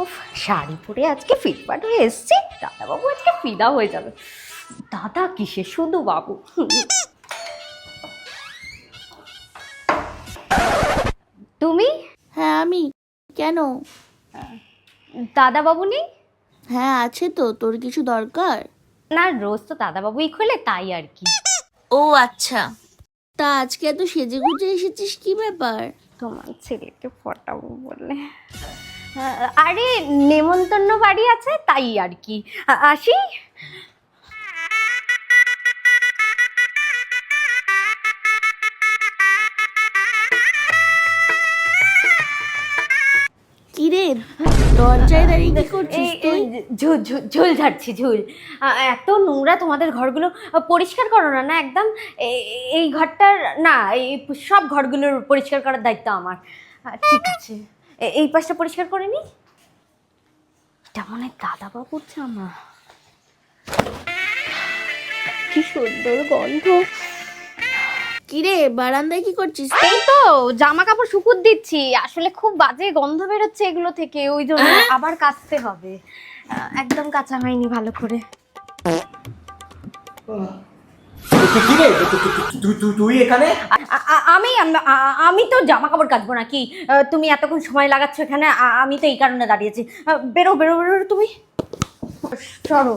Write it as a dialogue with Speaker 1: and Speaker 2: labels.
Speaker 1: উফ, শাড়ি পরে আজকে ফিটফাট হয়ে এসছি, দাদাবাবু আজকে ফিদা হয়ে যাবে। দাদা কিসে, শুধু বাবু। তুমি?
Speaker 2: হ্যাঁ আমি। কেন?
Speaker 1: দাদাবাবু নেই?
Speaker 2: হ্যাঁ আছে তো, তোর কিছু দরকার?
Speaker 1: না, রোজ তো দাদাবাবুই খোলে, তাই আর কি।
Speaker 2: ও আচ্ছা, তা আজকে এত সেজে গুজে এসেছিস, কি ব্যাপার?
Speaker 1: তোমার ছেলেকে পটাবো বলে। আরে নেমন্তন্ন বাড়ি আছে, তাই আর কি। আসি।
Speaker 2: কি রে, দরজায় দাঁড়িয়ে কি করছিস তুই?
Speaker 1: ঝুল ঝাড়ছি, ঝুল। এত নোংরা তোমাদের ঘরগুলো, পরিষ্কার করো না না একদম। এই ঘরটার না, এই সব ঘরগুলোর পরিষ্কার করার দায়িত্ব আমার। ঠিক আছে, এই পাশটা পরিষ্কার করে নি। এটা মনে হয় দাদাবাবুর জামা। কি সুন্দর গন্ধ।
Speaker 2: কি রে, বারান্দায় কি করছিস?
Speaker 1: এই তো জামা কাপড় শুকুত দিচ্ছি, আসলে খুব বাজে গন্ধ বেরোচ্ছে এগুলো থেকে, ওই জন্য আবার কাচতে হবে। একদম কাঁচা হয়নি ভালো করে।
Speaker 3: কি রে, তুই এখানে?
Speaker 1: আমি তো জামা কাপড় কাচবো নাকি? তুমি এতক্ষণ সময় লাগাচ্ছ এখানে, আমি তো এই কারণে দাঁড়িয়েছি। বেরো বেরো বেরো তুমি, সরো।